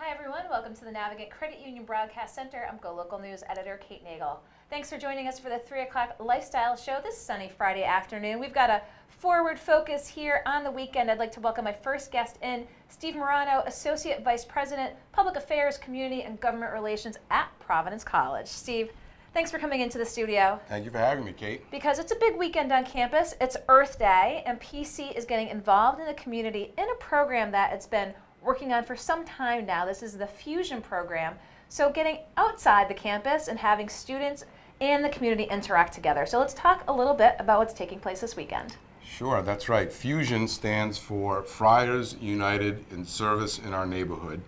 Hi everyone, welcome to the Navigant Credit Union Broadcast Center. I'm GoLocal News Editor Kate Nagel. Thanks for joining us for the 3 o'clock Lifestyle Show this sunny Friday afternoon. We've got a forward focus here on the weekend. I'd like to welcome my first guest in, Steve Maurano, Associate Vice President, Public Affairs, Community and Government Relations at Providence College. Steve, thanks for coming into the studio. Thank you for having me, Kate. Because it's a big weekend on campus. It's Earth Day, and PC is getting involved in the community in a program that it's been working on for some time now. This is the Fusion program. So getting outside the campus and having students and the community interact together. So let's talk a little bit about what's taking place this weekend. Sure, that's right. Fusion stands for Friars United in Service in Our Neighborhood.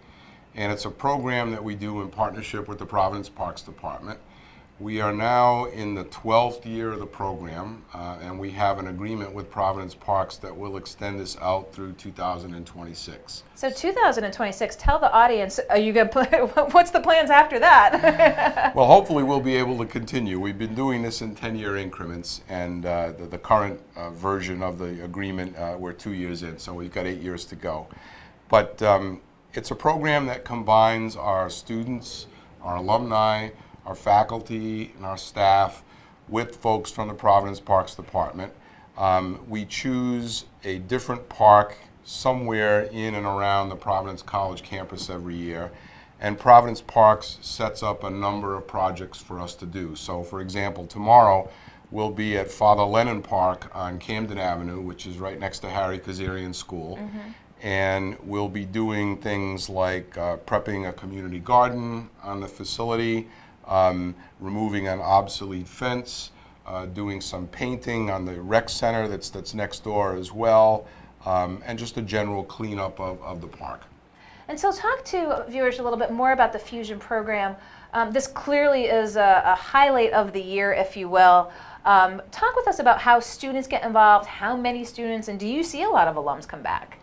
And it's a program that we do in partnership with the Providence Parks Department. We are now in the 12th year of the program, and we have an agreement with Providence Parks that will extend this out through 2026. So 2026, tell the audience, are you going to play, what's the plans after that? Well, hopefully we'll be able to continue. We've been doing this in 10-year increments, and the current version of the agreement, we're 2 years in, so we've got 8 years to go. But it's a program that combines our students, our alumni, our faculty and our staff with folks from the Providence Parks Department. We choose a different park somewhere in and around the Providence College campus every year, and Providence Parks sets up a number of projects for us to do. So for example, tomorrow we'll be at Father Lennon Park on Camden Avenue, which is right next to Harry Kazarian School. And we'll be doing things like prepping a community garden on the facility, removing an obsolete fence, doing some painting on the rec center that's next door as well, and just a general cleanup of the park. And so talk to viewers a little bit more about the Fusion program. This clearly is a highlight of the year, if you will. Talk with us about how students get involved, how many students, and do you see a lot of alums come back?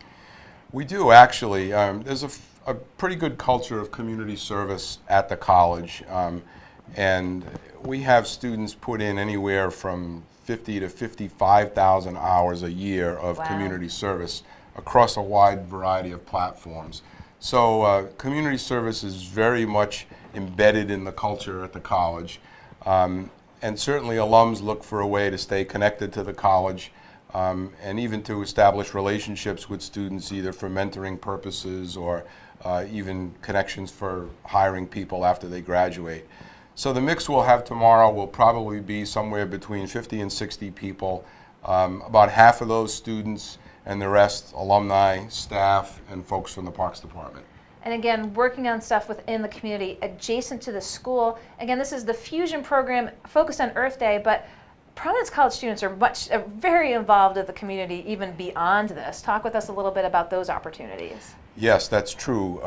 We do, actually. There's a pretty good culture of community service at the college, and we have students put in anywhere from 50 to 55,000 hours a year of community service across a wide variety of platforms. So community service is very much embedded in the culture at the college, and certainly alums look for a way to stay connected to the college, and even to establish relationships with students, either for mentoring purposes or even connections for hiring people after they graduate. So the mix we'll have tomorrow will probably be somewhere between 50 and 60 people, about half of those students and the rest alumni, staff, and folks from the Parks Department. And again, working on stuff within the community adjacent to the school. Again, this is the Fusion program focused on Earth Day, but Providence College students are very involved in the community even beyond this. Talk with us a little bit about those opportunities. Yes, that's true.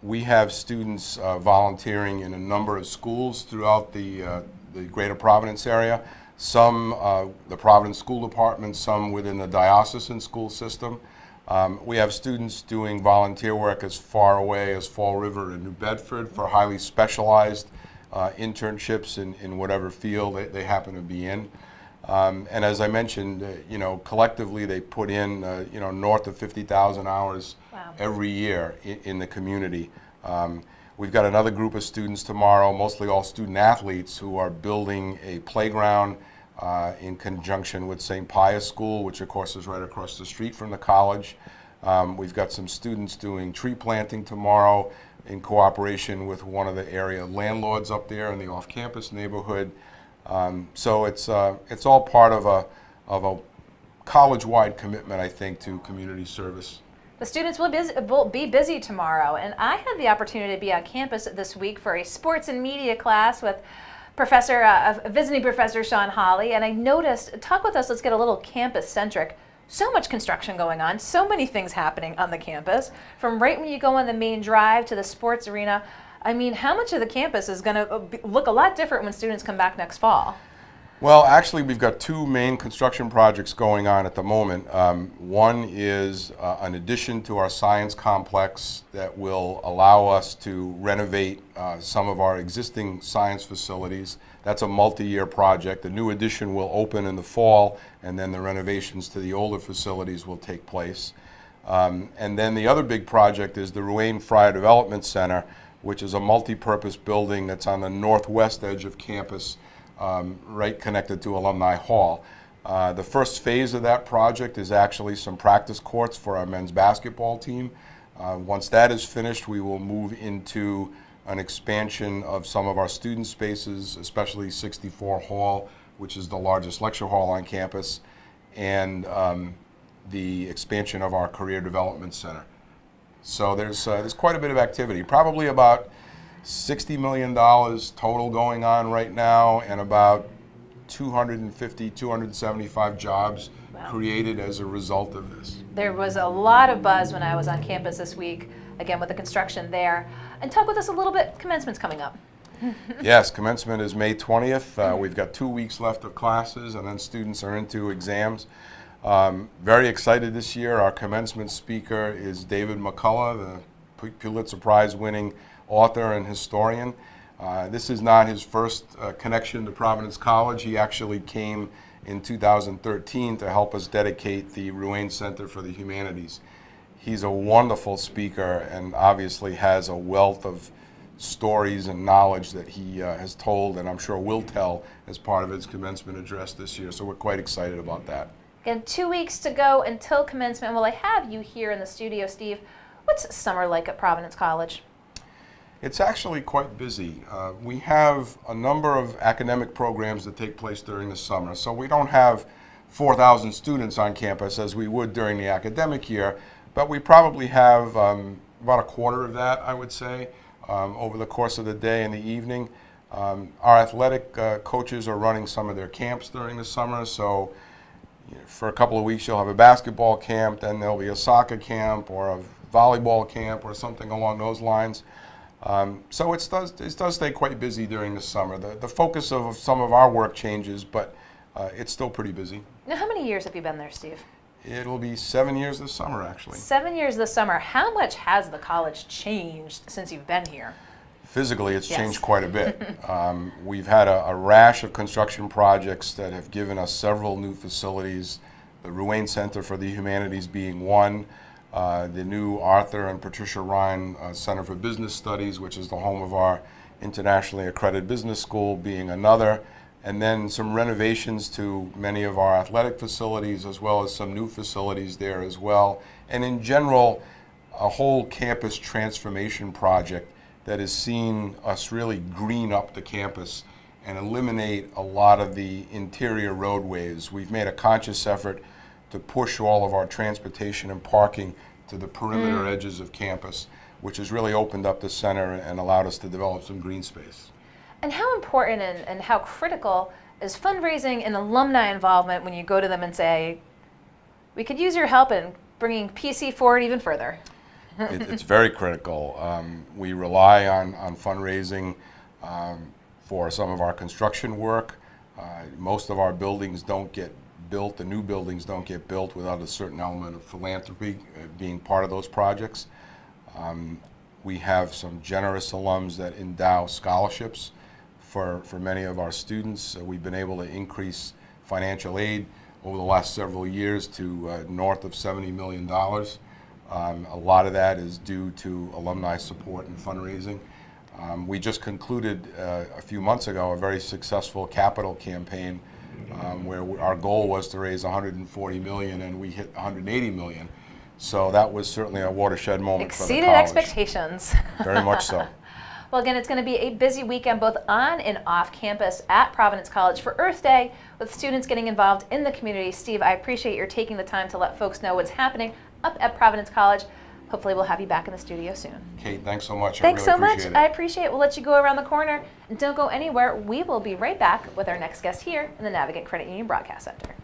We have students volunteering in a number of schools throughout the greater Providence area. Some the Providence School Department, some within the diocesan school system. We have students doing volunteer work as far away as Fall River and New Bedford for highly specialized internships in whatever field they happen to be in. And as I mentioned, collectively they put in, north of 50,000 hours every year in the community. We've got another group of students tomorrow, mostly all student athletes, who are building a playground in conjunction with St. Pius School, which of course is right across the street from the college. We've got some students doing tree planting tomorrow in cooperation with one of the area landlords up there in the off-campus neighborhood. So it's all part of a college-wide commitment, I think, to community service. The students will be busy tomorrow, and I had the opportunity to be on campus this week for a sports and media class with visiting Professor Sean Hawley, and I noticed, talk with us, let's get a little campus-centric. So much construction going on, so many things happening on the campus, from right when you go on the main drive to the sports arena. I mean, how much of the campus is going to look a lot different when students come back next fall? Well, actually, we've got two main construction projects going on at the moment. One is an addition to our science complex that will allow us to renovate some of our existing science facilities. That's a multi-year project. The new addition will open in the fall, and then the renovations to the older facilities will take place. And then the other big project is the Ruane Friar Development Center, which is a multi-purpose building that's on the northwest edge of campus, right connected to Alumni Hall. The first phase of that project is actually some practice courts for our men's basketball team. Once that is finished, we will move into an expansion of some of our student spaces, especially 64 Hall, which is the largest lecture hall on campus, and the expansion of our Career Development Center. So there's quite a bit of activity, probably about $60 million total going on right now, and about 250, 275 jobs created as a result of this. There was a lot of buzz when I was on campus this week, again with the construction there. And talk with us a little bit, commencement's coming up. Yes, commencement is May 20th. We've got 2 weeks left of classes, and then students are into exams. Very excited this year. Our commencement speaker is David McCullough, the Pulitzer Prize winning author and historian. This is not his first connection to Providence College. He actually came in 2013 to help us dedicate the Ruane Center for the Humanities. He's a wonderful speaker and obviously has a wealth of stories and knowledge that he has told, and I'm sure will tell as part of his commencement address this year. So we're quite excited about that. Again, 2 weeks to go until commencement. Well, I have you here in the studio, Steve. What's summer like at Providence College? It's actually quite busy. We have a number of academic programs that take place during the summer. So we don't have 4,000 students on campus as we would during the academic year, but we probably have about a quarter of that, I would say, over the course of the day and the evening. Our athletic coaches are running some of their camps during the summer, so for a couple of weeks you'll have a basketball camp, then there'll be a soccer camp or a volleyball camp or something along those lines. So it does stay quite busy during the summer. The focus of some of our work changes, but it's still pretty busy. Now, how many years have you been there, Steve? It'll be 7 years this summer, actually. 7 years this summer. How much has the college changed since you've been here? Physically, it's Yes. changed quite a bit. We've had a rash of construction projects that have given us several new facilities, the Ruane Center for the Humanities being one, the new Arthur and Patricia Ryan Center for Business Studies, which is the home of our internationally accredited business school, being another, and then some renovations to many of our athletic facilities, as well as some new facilities there as well. And in general, a whole campus transformation project that has seen us really green up the campus and eliminate a lot of the interior roadways. We've made a conscious effort to push all of our transportation and parking to the perimeter edges of campus, which has really opened up the center and allowed us to develop some green space. And how important and how critical is fundraising and alumni involvement when you go to them and say, we could use your help in bringing PC forward even further? It's very critical. We rely on fundraising for some of our construction work. Most of our buildings don't get built, the new buildings don't get built without a certain element of philanthropy being part of those projects. We have some generous alums that endow scholarships for many of our students. We've been able to increase financial aid over the last several years to north of $70 million. A lot of that is due to alumni support and fundraising. We just concluded a few months ago a very successful capital campaign where our goal was to raise $140 million and we hit $180 million. So that was certainly a watershed moment for the college. Exceeded expectations. Very much so. Well, again, it's going to be a busy weekend both on and off campus at Providence College for Earth Day with students getting involved in the community. Steve, I appreciate your taking the time to let folks know what's happening up at Providence College. Hopefully we'll have you back in the studio soon. Kate, thanks so much. Thanks I really so much. appreciate it. I appreciate it. We'll let you go around the corner and don't go anywhere. We will be right back with our next guest here in the Navigant Credit Union Broadcast Center.